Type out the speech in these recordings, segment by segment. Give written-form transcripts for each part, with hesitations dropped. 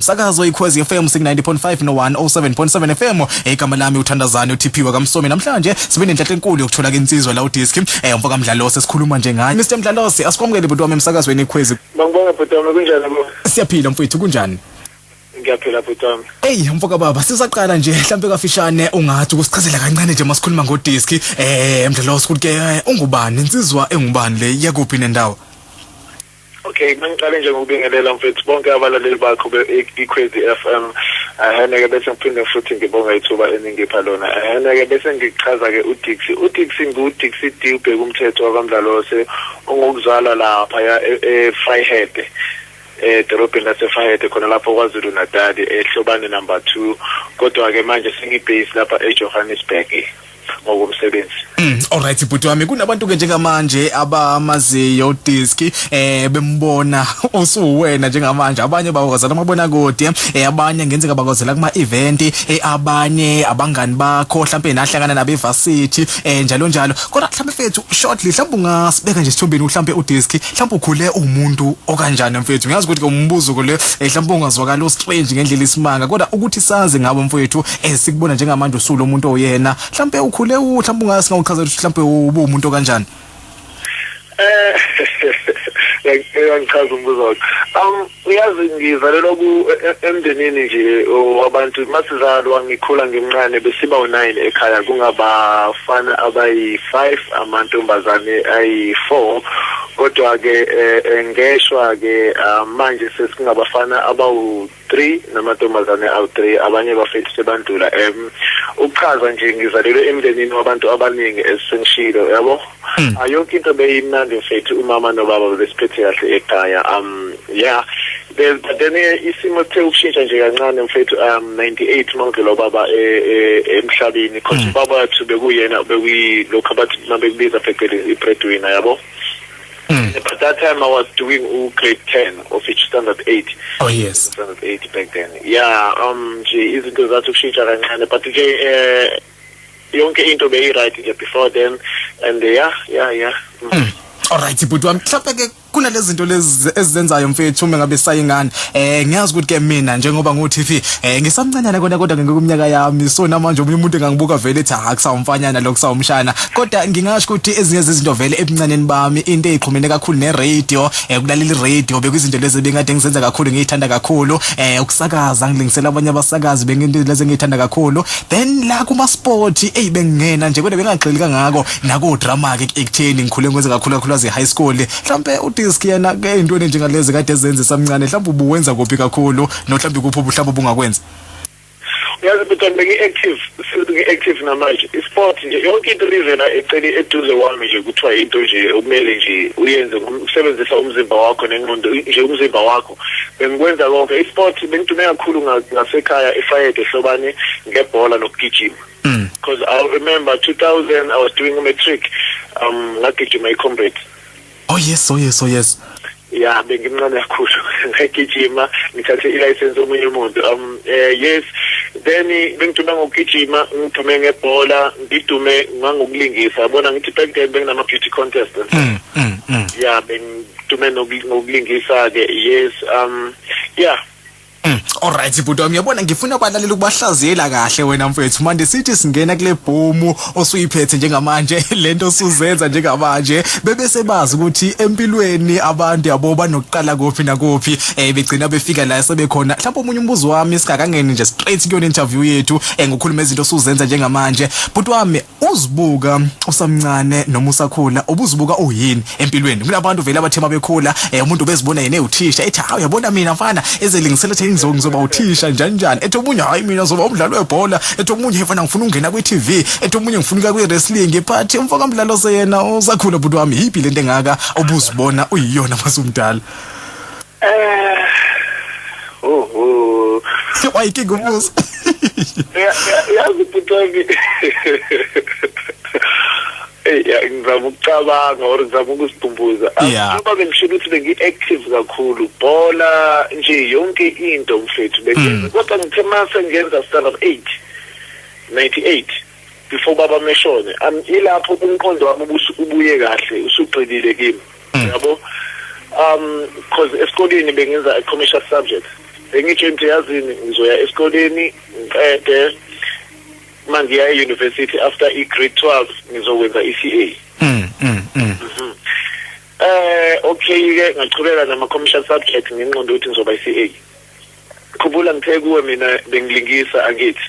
Sakazo iKhozi FM 90.5 no 107.7 FM igama lami uThandazane uThiphiwe kaMsomi namhlanje sibe nenhlanhla enkulu yokuthola ke insizwa la uDisk umfaka Mdlalose sikhuluma nje ngaye Mr Mdlalose asikwamukele bhuti wami emsakazweni iKhozi Ngibonga bhuti wami kunjani bo Siyaphila mfowethu kunjani Ngiyaphila bhuti wami mfaka baba sisaqala nje mhlambe kafishane ungathi ukusichazela kancane nje masikhuluma ngoDisk Mdlalose ukuthi ke ungubani insizwa engubani le yakuphi nendawo Okay, mangiqale nje ngokubingelela mfethu bonke abalaleli bakho beIKhozi FM. Ahaneke bese ngiphinde futhi ngibonga ithuba eningipha lona. Ahaneke bese ngichaza ke uDix nguDix D ubheka umthetho wakamdlalose ongokuzalwa lapha eFryhead. Edolobheni laseFryhead khona lapho kwaZulu Natal ehlobane number 2 kodwa ke manje singibase lapha eJohannesburg ngokumsebenzi. Alright bhuti wami kunabantu ke njengamanje abamaziyo uDisk bembona usuwena njengamanje abanye bakwazana amabona kude abanye ngenzeka bakwazela kuma event abanye abangani bakho mhlambe nahlangana nabe varsity njalo njalo kodwa mhlambe mfethu shortly mhlambe ungasibeka nje sithombeni mhlambe uDisk mhlambe ukhule umuntu okanjani mfethu ngiyazi ukuthi umbuzo kule mhlambe ungazwakala strange ngendlela isimanga kodwa ukuthi sazi ngabo mfethu sikubona njengamanje usulo umuntu oyena mhlambe ukhule mhlambe ungasichaza mhlambe umuntu kanjani ngichaza umbuzo wakho uyazi ngizalelwa emndenini nje wabantu masizalwa ngikhula ngimncane besiba u9 ekhaya kungabafana abayi5 amantombazane ayi4 kodwa ke ngeshwa ke manje sesingabafana abawu3 namantombazane awu3 abanye bafethu sebandlula ukuchaza nje ngizalelwe emndenini wabantu abaningi esengishilo yabo ayonke into beyimnandi mfethu umama nobaba besiphethe kahle ekhaya yeah then isimo sethe ukushintsha nje kancane mfethu 98 mangelo baba emhlabeni because baba wethu bekuyena bekuyilokho abathi mabekubiza phecelezi breadwinner yabo. But that time I was doing grade 10 of each standard 8. Oh yes. Standard 8 back then. Yeah, nje izinto zathi ukushintsha kancane but nje yonke into beyi right nje before then and yeah. Alright bhuti wami mhlawumbe ke kunalezi zinto lezi ezizenzayo mfethu uma ngabe sayingane ngiyazi ukuthi ke mina njengoba ngo-TV ngisamncanyana kodwa ngeminyaka yami so namanje umuntu engangibuka vele ethi akusawumfanyana lokusawumshana kodwa ngingasho ukuthi ezinye zezinto vele ebuncaneni bami into eziqhumene kakhulu ne-radio ukulalela i-radio bekuyizinto lezi bengade ngizenza kakhulu ngiyithanda kakhulu ukusakaza ngilingisela abanye abasakazi benginto lezi ngiyithanda kakhulu then la kuma sport bengingena nje kodwa bengagxili kangako nako drama ke ekutheni ngikhule ngikwenza kakhulu high school mhlambe uDisk yena ke intweni njengalezi kade ezenze samncane mhlambe ubuwenza kophi kakhulu no mhlambe kuphi mhlambe ubungakwenza uyazi ukuthi ngi-active namanje isport nje yonke into reason eceli eduze wami nje kuthiwa into nje okumele nje uyenze ukusebenzisa umzimba wakho nengqondo nje umzimba wakho bengikwenza konke isport bengithume kakhulu ngasekhaya eFryhead ehlobane ngebhola nokugijima because I remember 2000 I was doing a matric ngagijima iComrade. Oh yes. Yeah, bengimncane kakhulu ngagijima ngithathe ilicense omunye umuntu yes then bengithume ngokugijima ngithume ngebhola ngidume ngokulingisa yabona ngithi back then benginama beauty contest yeah bengithume ngokulingisa ke yes yeah. Alright bhuti wami uyabona ngifuna abalalela ukubahlaziyela kahle wena mfethu manje sithi singena kule boom osuyiphethe njengamanje lento osuzenza njengamanje bebese bazi ukuthi empilweni abantu yabo banokuqala kophi nakophi begcina befika la sebekhona mhlawumbe umunye umbuzo wami sikakangeni nje straight kuyona interview yethu ngokukhuluma izinto osuzenza njengamanje bhuti wami uzibuka usamncane noma usakhula ubuzibuka uyini empilweni kunabantu vele abathema bekhula umuntu bezibona yena uthisha ethi hawu yabona mina mfana ezelingisela ngizoba uthisha njani ethi omunye hayi mina zoba umdlalo webhola ethi omunye efana ngifuna ukungena kwi-TV ethi omunye ngifuna kwi wrestling but umfaka Mdlalose yena usakhula bhuti wami yipi lento engaka obuzibona uyiyona masumdala wayike umbuzo yazi bhuti wami ngizama ukucabanga or ngizama ukusiphumbuza ngoba bengisho ukuthi bengi-active kakhulu bhola nje yonke into mfethu bengenza kodwa ngithe mase ngenza standard 8 98 before baba meshone ilapho umqondo wami ubuye kahle usugxilile kimi yabo because esikoleni bengenza a commercial subject engitshente yazini ngizoya esikoleni ngiqede mangiya e-university after grade 12 ngizokwenza ECA. Okay ke ngachubeka nama commercial subject nginqondo ukuthi ngizoba iCA. Khubula ngithe kuwe mina bengilingisa angithi.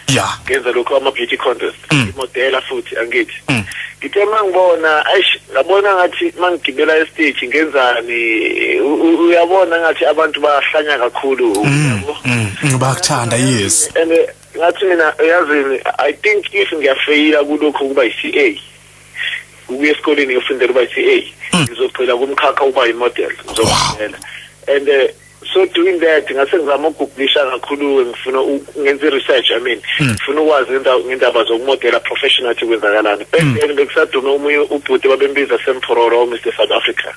Yeah. Ngenza lokho ama beauty contest. Imodela futhi angithi. Ngithe mangibona ngabona ngathi mangigibela e-stage ngenzani uyabona ngathi abantu bahlanya kakhulu yabo. Bakuthanda yes. And ngathi mina yazini I think if ngiyafeyila kulokho kuba iCA. Ukuya esikoleni ngiyofundela uba iCA. Ngizocela kumkhakha uba imodel ngizokufundela. And so doing that ngase ngizama ukuguglisha kakhulu ngifuna ngenze research ngifuna ukwazi ngendaba zokumodela professional kwenzakalani. Bese bekusadume umunye ubhuti babembiza Sempororo Mr South Africa.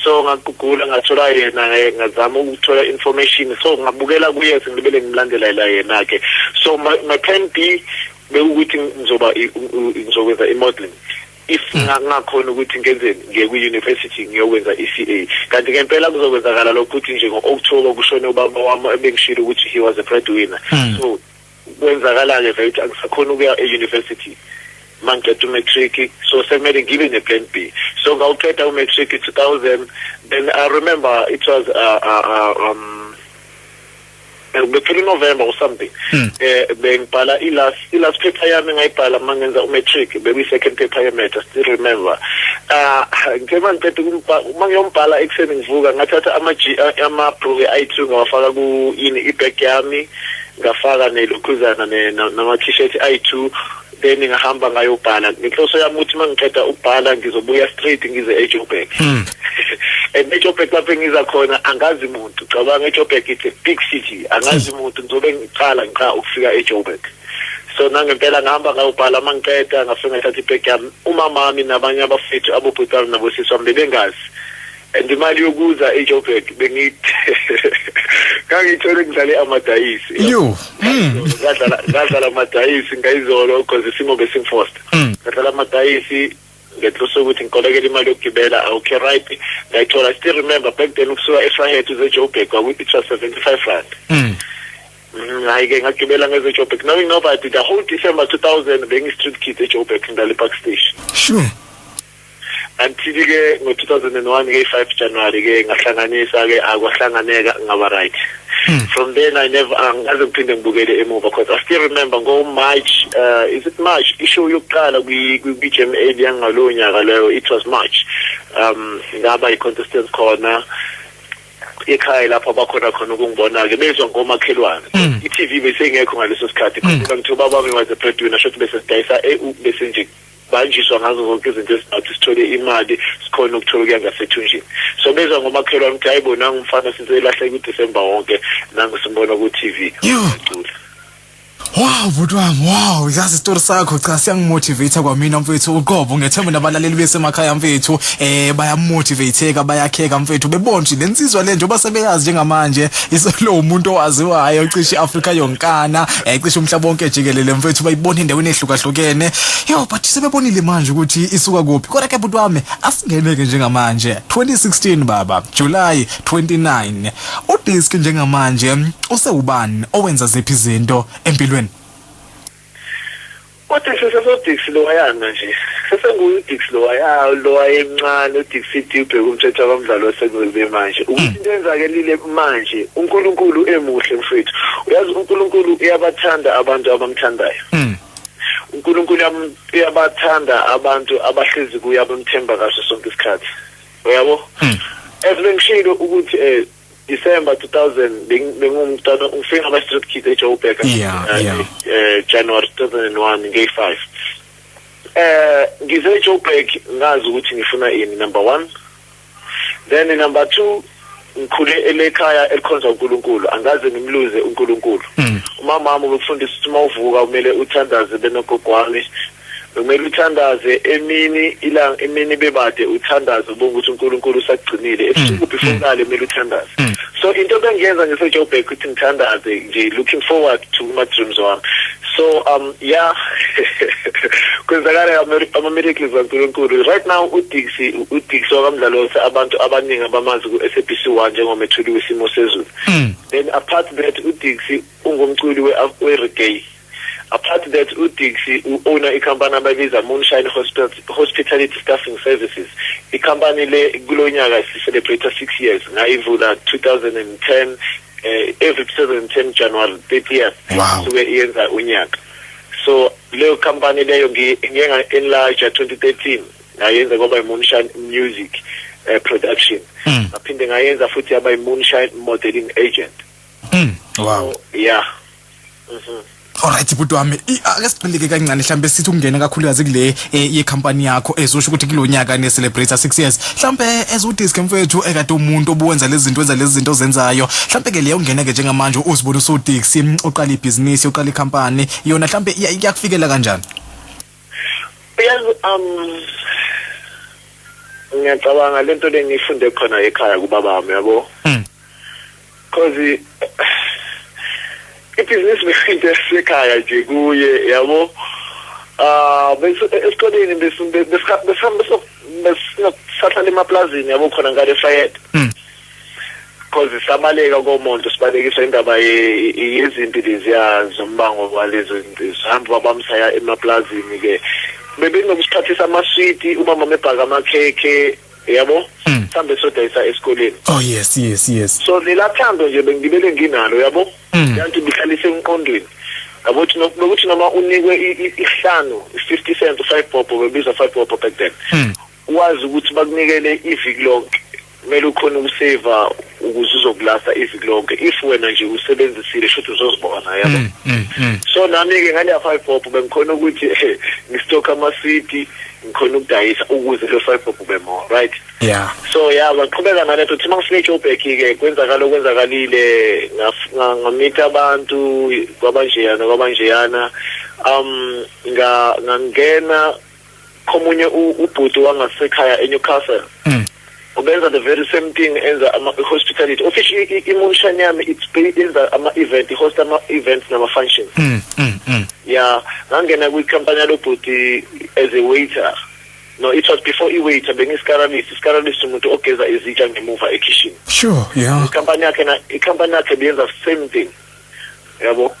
So ngagugula ngathola yena ngazama ukuthola information so ngabukela kuye ngibele ngimlandela la yena ke. So my plan B bekuthi ngizokwenza imodeling. If ngakhona ukuthi ngenzeni ngiye ku-university ngiyokwenza ECA kanti ngempela kuzokwenzakala lokho ukuthi nje ngo-October kushone ubaba wami ebengishilo ukuthi he was a breadwinner. So kwenzakala-ke vele angisakhona ukuya e-university mangiqeda umatric so sekumele ngibe ne-plan B. So ngawuqeda umatric 2000 then I remember it was bephela November or something. Bengibhala ilast paper yami ngayibhala mangenza umatric second paper yami I still remember. Ngema ngicede mangiyombhala ekseni ngivuka ngathatha amabhruku i2 ngawafaka ku i-bag yami ngafaka nelokhuzana nama t-shirt i2 then ngahamba ngayobhala inhloso yami ukuthi mangiqeda ukubhala ngizobuya straight ngize eJoburg. And eJoburg lapho ngiza khona angazi umuntu cabanga eJoburg it's a big city angazi umuntu ngizobe ngiqala ukufika eJoburg. So nangempela ngihamba ngayobhala mangiqeda ngafika ngathatha ibag yami umama wami nabanye abafethu abobhutala nabosisi wami bengazi and imali yokuza eJoburg ngangithole ngidlale amadayisi ngadlala amadayisi ngayizolo because isimo besingforced ngadlala amadayisi ngetloso ukuthi ngikolekela imali yokugibela okay right ngayithola. I still remember back then ukusuka eFrahead to eJoburg it was 75 rand. Ngayike ngagibela ngezeJoburg knowing nobody the whole December 2000 being street kid eJoburg ngidlala Park Station. Sure. Until ke ngo-2001 ke-5 January ke ngahlanganisa ke akwahlanganeka ngaba right. From then I never angaze ngiphinde ngibukele emuva because I still remember March is it March issue yokuqala kwi-BGMA yangalo nyaka leyo it was March. Ngaba i-contestants khona ekhaya lapho abakhona khona ukungibona ke bezwa ngomakhelwane. I-TV besengekho ngaleso sikhathi kodwa ngithoba bami was a breadwinner shothi bese sidayisa bese nje banjiswa ngazo zonke izinto esingathi sithole imali sikhona ukuthola kuya ngasethunjini. So bezwa ngomakhelwane ukuthi ayibona ngumfana sizelahle kuDecember wonke nangisibona ku TV. Wow budwami wow yazi story sakho cha siyangimotivate kwamina mfethu uqobo ngethemba nabalaleli besemakhaya mfethu bayamotivateka bayakheka mfethu bebona nje lensizwa le njengoba sebeyazi njengamanje isolo umuntu owaziwayo cishe Africa yonkana cishe umhlaba wonke jikelele mfethu bayibona endaweni ehlukahlukene but sebebonile manje ukuthi isuka kuphi kodwa ke budwami asingeneke njengamanje 2016 baba July 29 uDisk njengamanje usewubani owenza ziphi izinto empilweni? Dix loyana nje sesenguye Dix loyemncane uDix Tube umthetho abamdlalo wasekulube manje ukuthi into enzakelile manje uNkulunkulu emuhle mfethu uyazi uNkulunkulu uyabathanda abantu abamthandayo. uNkulunkulu uyabathanda abantu abahlezi kuye abamthemba kahle sonke isikhathi uyabo esengishilo ukuthi December 2000 bengumntana ungifika ama street kid eJoburg January 2001 nge5 ngize eJoburg ngazi ukuthi ngifuna ini number 1 then number 2 ngikhule elekhaya elikhonza uNkulunkulu angaze ngimluze uNkulunkulu umama wami ubefundisa ukuthi mawuvuka kumele uthandaze benogogwami kumele uthandaze emini bebade uthandaze bonke uNkulunkulu usagcinile ebusuku before kumele uthandaze. So into bengiyenza ngeseJoburg ukuthi ngithandaze nje looking forward to my dreams wami. So yeah, kwenzakala ama-miracles kaNkulunkulu. Right now uDixie wakamdlalo abantu abaningi abamazi ku-SABC1 njengomethuli wesimo sezulu. Then apart that uDixie ungumculi we-reggae. Apart that uDixie owner ikhampani abayibiza Moonshine Hospitality Staffing Services. Ikhampani le kulo nyaka celebrate 6 years ngayivula 2010 every 2010 January 30th. Wow. So yenza unyaka. So leyo company leyo ngiyenga enlarge 2013 ngayenza ngoba Moonshine Music Production. Aphinde ngayenza futhi aba Moonshine Modeling Agent. Wow. So, yeah. Alright bhuti wami ake siqhileke kancane mhlambe sithi ukungena kakhulukazi kule ye company yakho ezosho ukuthi kulonyaka ne celebrate 6 years mhlambe ezudisk mfethu ekade umuntu obuwenza lezi zinto zenzayo mhlambe ke leyo ungena ke njengamanje uzibona usudix uqala ibusiness uqala icompany yona mhlambe iyakufikela kanjani? Ngiyacabanga lento lengifunde khona ekhaya kubaba wami yabo. Cause ibusiness bekhinde sekhaya nje kuye yabo. Bese esikoleni besihamba emaplazini yabo khona ngale fayet. Cause sabaleka komonto sibalekiswa indaba yezimpi leziya zombango walezo izinto. Sihamba babamsaya emaplazini ke. Bebenokusphathisa amaswiti umama mebhaka amakhekhe yabo. Sambe sodayisa esikoleni. Oh yes. So lelathando nje bengibele nginalo yabo. Yanti bihlalise emqondweni. Yabothi nokuthi noma unikwe ihlanu 50 cent 5 popo bebiza 5 popo back then. Wazi ukuthi bakunikele iviki lonke. Kumele ukhona ukusave ukuze uzokulasta iviki lonke. If wena nje usebenzisile shothi uzozibona yabo. So nami ke ngale 5 popo bengikhona ukuthi ngistock amaswiti ngikhona ukudayisa ukuze lo 5 popo bemo, right? Yeah. So yeah, baqhubeka naletothi mangifike eJoburg ke kwenzakalile ngamita abantu kwabanjeyana ngangena komunye ubhuti wangasekhaya eNewcastle. Ubenza the very same thing enza hospitality. Officially Moonshine yami it's enza ama-event, host ama-events nama-functions. Yeah, ngangena kwi-company yalobhuti as a waiter. No, it was before waiter bengiskaralist umuntu ogeza izitsha ngemuva ekitchen. Sure, yeah. Company yakhe benza the same thing. Yabo.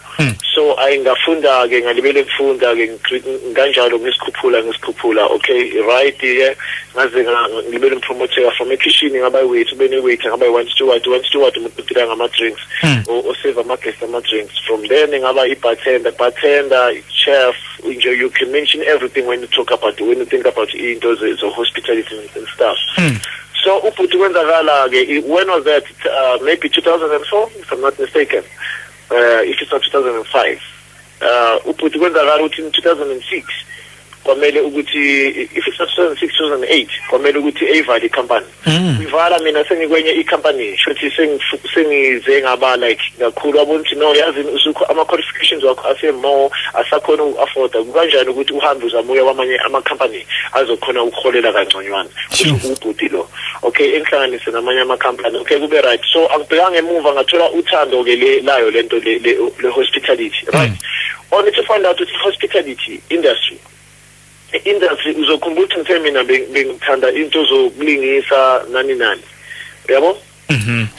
So ngafunda ke ngalibele ukufunda ke kanjalo ngisikhuphula okay right yeah ngaze ngilibele umpromoter from ekitchen ngaba waiter waiter ngaba one steward umuntu uphila ngama drinks o serve ama guest ama drinks. From there ngaba bartender chef. You can mention everything when you think about into the hospitality and stuff. So uphuthi kwenzakala ke when was that maybe 2004 if I'm not mistaken. If it's not 2005 uphuthi kwenzakala ukuthi in 2006 kwamele ukuthi if it's not 2006 2008 kwamele ukuthi evale icompany. Ivala mina sengikwenye icompany shothi sengize ngaba like kakhulu abonthi no yazi usukho ama qualifications wakho more asakhona uafford kanjani ukuthi uhambe uzamuya kwamanye ama company azokhona ukuholela kanconywana ubhuti lo okay enhlanganise namanye ama company okay kube right. So angibheka ngemuva ngathola uthando ke layo lento le hospitality right. Only to find out that hospitality industry uzokhumbula ukuthi ngithe mina bengithanda into zokulingisa nani yabo.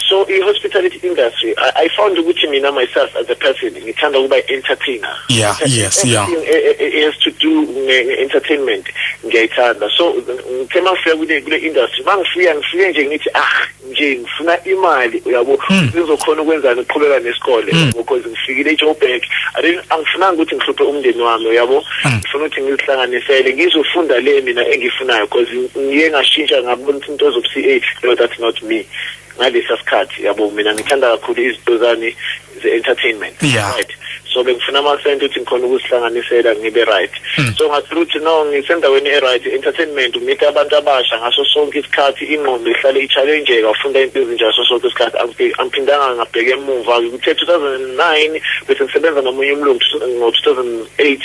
So hospitality industry I found ukuthi mina myself as a person ngithanda ukuba entertainer. Yeah. It has to do entertainment ngiyayithanda. So ngithe mangifika kule industry mangifika nje ngithi nje ngifuna imali yabo ngizokhona ukwenzana ukuqhubeka nesikole because ngifikile eJoburg angifuna ukuthi ngihluphe umndeni wami yabo. Ngifuna ukuthi ngizihlanganisele ngizofunda le mina engifunayo because ngiye ngashintsha ngabona ukuthi into zobu-CA no that's not me. Ngalesa sikhathi yabo mina ngithanda kakhulu izinto zani ze-entertainment right. So bengifuna amasente ukuthi ngikhona ukusihlanganisela ngibe right. So ngathula ukuthi no ngisendaweni e-right entertainment umita abantu abasha ngaso sonke isikhathi ingqondo ihlale i-challenge ufunda into ezinjalo ngaso sonke isikhathi angiphindanga ngabheke emuva ukuthi 2009 bese ngisebenza nomunye umlungu ngo-2008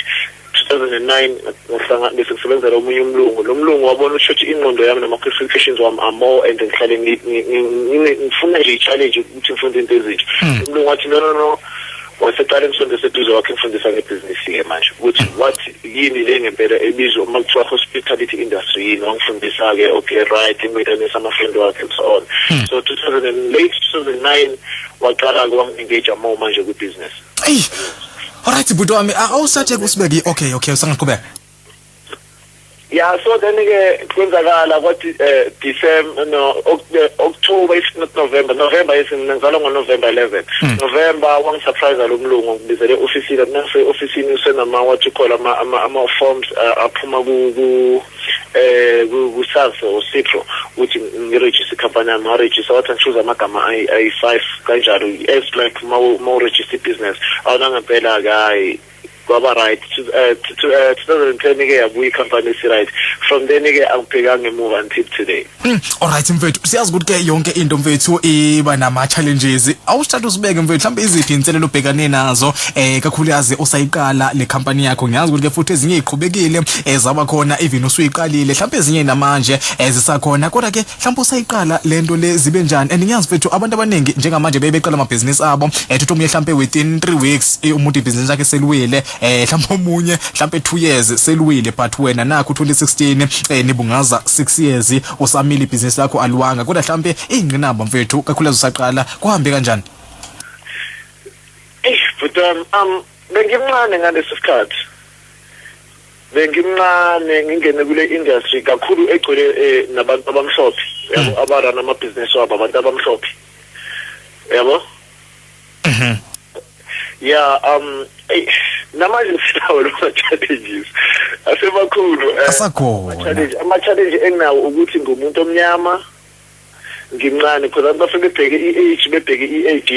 2009 bese ngisebenza nomunye umlungu lo mlungu wabona ukuthi ingqondo yami nama qualifications wami are more and ngihlale ngifuna nje i-challenge ukuthi ngifunde into ezintsha. Umlungu wathi no waseqala ngisonto seduze wakhe ngifundisa ngebusiness ke manje ukuthi what yini le ngempela ebizwa uma kuthiwa hospitality industry yini wangifundisa ke okay right imidane sama-friend wakhe and so on. So late 2009 waqala ke wang-engage more manje kwi-business. Alright bhuti wami awusathe kusibeke okay usangaqhubeka. Yeah, so then ke kwenzakala kwathi December no October if not November ngizalwa ngoNovember 11. November wangisurprise lo mlungu ngibizele office nase office usenama what you call ama forms aphuma ku SARS or Cipro ukuthi ngiregister company ama register wathi choose amagama i5 kanjalo as like more register business awunangempela ke kwaba right 2010 ke yabuya company si right from then ke angibhekanga ngemove until today. Alright mfethu siyazi ukuthi ke yonke into mfethu iba nama challenges awusithatha usibeke mfethu mhlawumbe iziphi inselelo obhekane nazo kakhulukazi usayiqala le company yakho ngiyazi ukuthi ke futhi ezinye iqhubekile zaba khona even usuyiqalile mhlawumbe ezinye namanje zisakhona kodwa ke mhlawumbe usayiqala lento le zibe njani and ngiyazi mfethu abantu abaningi njengamanje bebeqala ama business abo thuthi umunye mhlawumbe within 3 weeks umuntu business yakhe selwile mhlawumbe omunye mhlawumbe 2 years selwile but wena nakho 2016 nibungaza 6 years usamile business lakho alwanga kodwa mhlawumbe ingqinamba mfethu kakhulukazi usaqala kuhambe kanjani? But bengimncane ngaleso sikhathi ngingene kule industry kakhulu egcwele nabantu abamhlophe yabo abarana ama business wabo abantu abamhlophe yabo. Yeah, namanje silawo lo challenges asebakhulu ama-challenge enginawo ukuthi ngumuntu omnyama ngimncane because abantu bafike bebheke i-age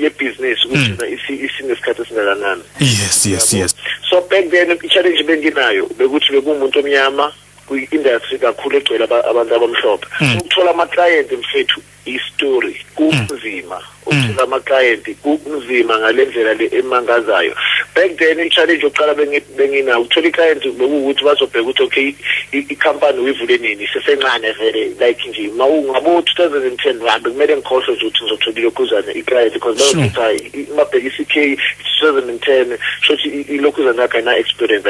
ye-business ukuthi isinesikhathi esingakanani. Yes. So back then i-challenge benginayo bekuthi bekuwumuntu omnyama kwi-industry kakhulu egcwele abantu abamhlophe. Ukuthola ama-client mfethu i-story kunzima ukuthola ama-client kunzima ngalendlela le emangazayo. Back then i-challenge yokuqala benginayo ukuthola i-client bekuwukuthi bazobheka ukuthi okay i-company uyivule nini sesencane vele like nje ngabo 2010 ngabe kumele ngikhohlwe nje ukuthi ngizothola ilokhuzana i-client because bayokuthi mabheka i-CK 2010 shothi ilokhuzana yakhe ayina-experience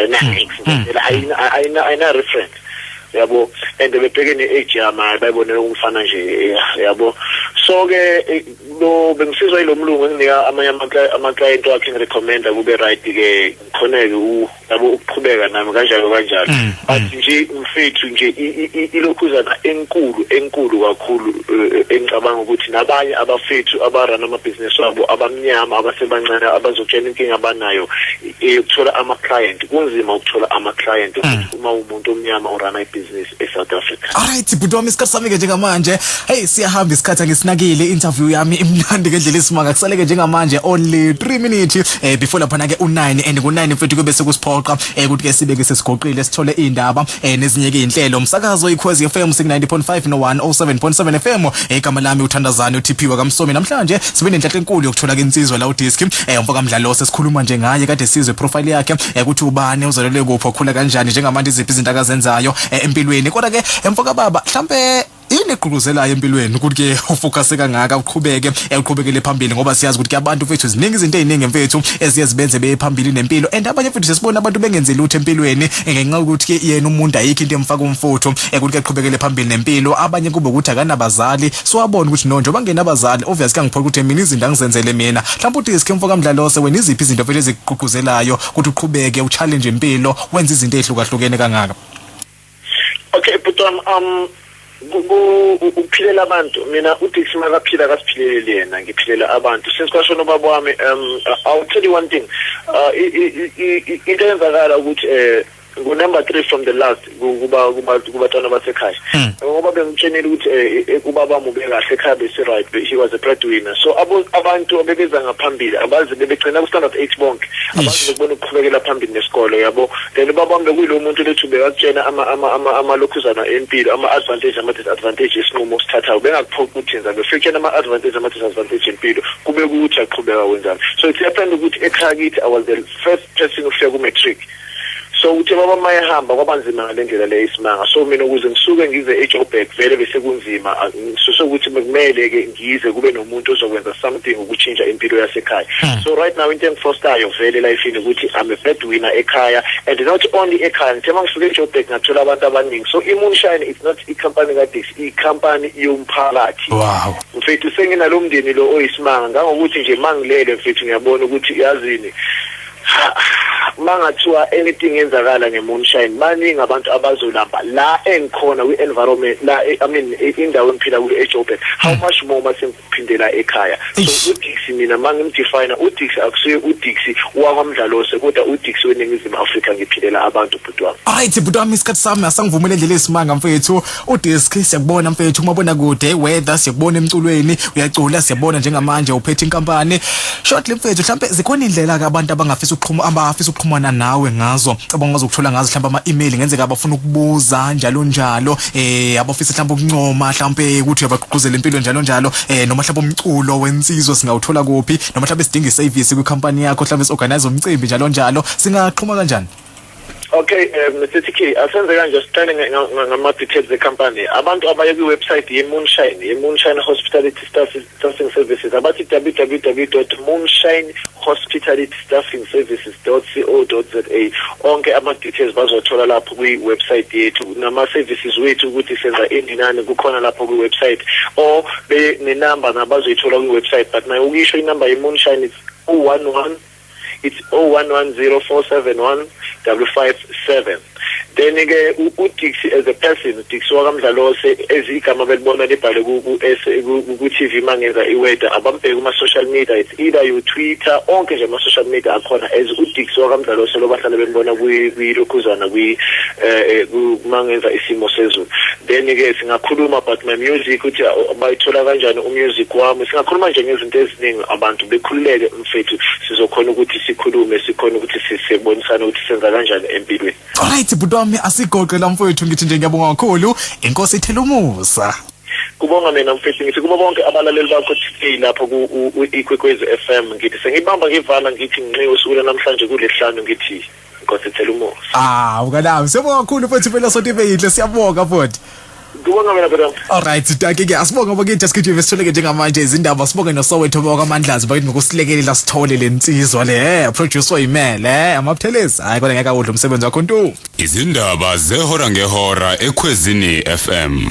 ayina reference yabo and bebheke ne-age yama bayibonela ukufana nje yabo. So ke lo bengisizwa yilo mlungu enginika amanye ama-client wakhe ngirecommenda kube right ke ngikhoneke yabo ukuqhubeka nami kanjalo but nje mfethu nje ilokhuzana enkulu kakhulu engicabanga ukuthi nabanye abafethu abarana ama-business wabo abamnyama abasebancane abazotshela inkinga abanayo ukuthola ama-client kunzima ukuthola ama-client uma umuntu omnyama orana business eSouth Africa. Alright bhuti wami isikhathi sami ke njengamanje siyahamba isikhathi angisinakile interview yami imnandi ngendlela isimanga kusaleke njengamanje only 3 minutes before lapha ke u9 and ku9 mfethu kube sekusiphoqa ukuthi ke sibe ke sesigoqile sithole indaba nezinye ke inhlelo umsakazo iKhozi FM 90.5 no 107.7 FM igama lami uthandazane uTP wakamsomi namhlanje sibe nenhlanhla enkulu yokuthola ke insizwa la uDisk umfaka mdlalo sesikhuluma nje ngaye kade sizwe profile yakhe ukuthi ubani uzalelwe kuphi okhula kanjani njengamanje iziphi izinto akazenzayo empilweni kodwa ke emfoka baba mhlambe inegqugquzelayo empilweni ukuthi ke ufocus kangaka uqhubekele phambili ngoba siyazi ukuthi abantu mfethu ziningi izinto eziningi mfethu eziyenze beye phambili nempilo and abanye mfethu sesibona abantu bengenze lutho empilweni ngenxa ukuthi ke yena umuntu ayikho into emfaka umfutho ukuthi ke aqhubekele phambili nempilo abanye kube ukuthi akanabazali so abona ukuthi no njengoba ngenabazali obviously kangiphola ukuthi mina izinto angizenzele mina mhlawumbe uthi isikhe mfoka mdlalose wena iziphi izinto vele ezikuqhugquzelayo ukuthi uqhubeke uchallenge impilo wenza izinto ezihlukahlukene kangaka? Okay but ukuphilela abantu mina uDix makaphila kasiphilele yena ngiphilela abantu sesikwasho nobaba wami I'll tell you one thing into yenzakala ukuthi number 3 from the last kubatana basekhaya ngoba bengitshenile ukuthi ubaba wami ubekahle ekhaya bese right he was a breadwinner so abantu abebeza ngaphambili abazi bebegcina ku standard 8 bonke abazi ukubona ukuqhubekela phambili nesikole yabo then ubaba wami bekuyilo muntu lethu bekakutshena amalokhuzana empilo ama-advantage ama-disadvantage esinqumo sithathayo bengakuphoqa ukuthi yenza befekutshena ama-advantage ama-disadvantage empilo kube kuthi aqhubeka wenzani so it happened ukuthi ekhaya kithi I was the first person ufika ku-matric. so uthe baba mayehamba kwabanzima ngalendlela le isimanga so mina ukuze ngisuke ngize eJoburg vele bese kunzima so ukuthi kumele ke ngize kube nomuntu ozokwenza something ukuchinja impilo yasekhaya so right now into engifostayo vele life ini ukuthi I'm a breadwinner ekhaya and not only ekhaya ngithema ngisuke eJoburg ngathola abantu abaningi so iMoonshine is not i-company kadix i-company yomphakathi wow mfethu senginalo mndeni lo oyisimanga ngokuthi nje mangilele mfethu ngiyabona ukuthi yazini mangathiwa anything yenzakala ngeMoonshine maningi abantu abazolamba la engikhona kwi-environment la I mean indawo engiphila kuyo eJoburg how much more masengiphindela ekhaya so uDixie mina mangimdefine uDixie akusuye uDixie wakwamdlalose kodwa uDixie weNingizimu Afrika ngiphilela abantu bhuti wami alright bhuti wami isikhathi sami asangivumele indlela esimanga mfethu uDisk siyakubona mfethu kumabona kude weather siyakubona emculweni uyacula siyabona njengamanje uphethe inkampani shortly mfethu mhlambe zikhona indlela abantu abangafisa ukuxhumana nawe ngazo abangazokuthola ngazo mhlawumbe ama-email ngenzeka abafuna ukubuza njalo njalo abafisa mhlawumbe ukuncoma mhlawumbe ukuthi uyabagqugquzela impilo njalo njalo noma mhlawumbe umculo wensizwe singawuthola kuphi noma mhlawumbe sidinga iservice kwi-company yakho mhlawumbe siorganize umcimbi njalo njalo singaxhuma kanjani Okay, Mr. TK, asenze kanje siqale ngama details the company. Abantu abaye ku website ye-Moonshine Hospitality Staffing Services. Abathi www.moonshine-hospitalitystaffingservices.co.za. Onke ama details bazothola lapho ku website yethu. Nama services wethu ukuthi senza indinani kukhona lapho ku website. Or be ne number nabazoyithola ku website, but nayo ukisho inumber ye-Moonshine is 011 it's 0110471557. Then again uDixie as a person Dixie wakamdlalose ezigama belibona libhale ku TV mangenza iweather abambeke kuma social media it's either you Twitter onke nje ama social media akhona as uDixie wakamdlalose lo bahlala belibona kuyilokhuzana mangenza isimo sezulu then again singakhuluma about my music ukuthi bayithola kanjani umusic wami singakhuluma nje ngezinto eziningi abantu bekhululeke mfethu sizokhona ukuthi sikhulume sikhona ukuthi sibonisane ukuthi senza kanjani empilweni alright budwami asigoqe la mfowethu ngithi nje ngiyabonga kakhulu inkosi ithela umusa kubonga mina mfethu ngithi kubo bonke abalaleli bakho TK lapho ku Ikwekwezi FM ngithi sengibamba ngivala ngithi nginqe usukela namhlanje kulesihlanu ngithi inkosi ithela umusa ukanami siyabonga kakhulu mfethu phela sonto ibeyihle siyabonga futhi kubonga mina bro alright take asibonga bakithi sikhithi sitholeke njengamanje izindaba sibonge noSoweto bakwamandlazi bakithi ngokusilekelela sithole lensizwa le producer oyimele amaphelezi hayi kodwa ngeke awudle umsebenzi wakho nto izindaba zehora ngehora eKwezini FM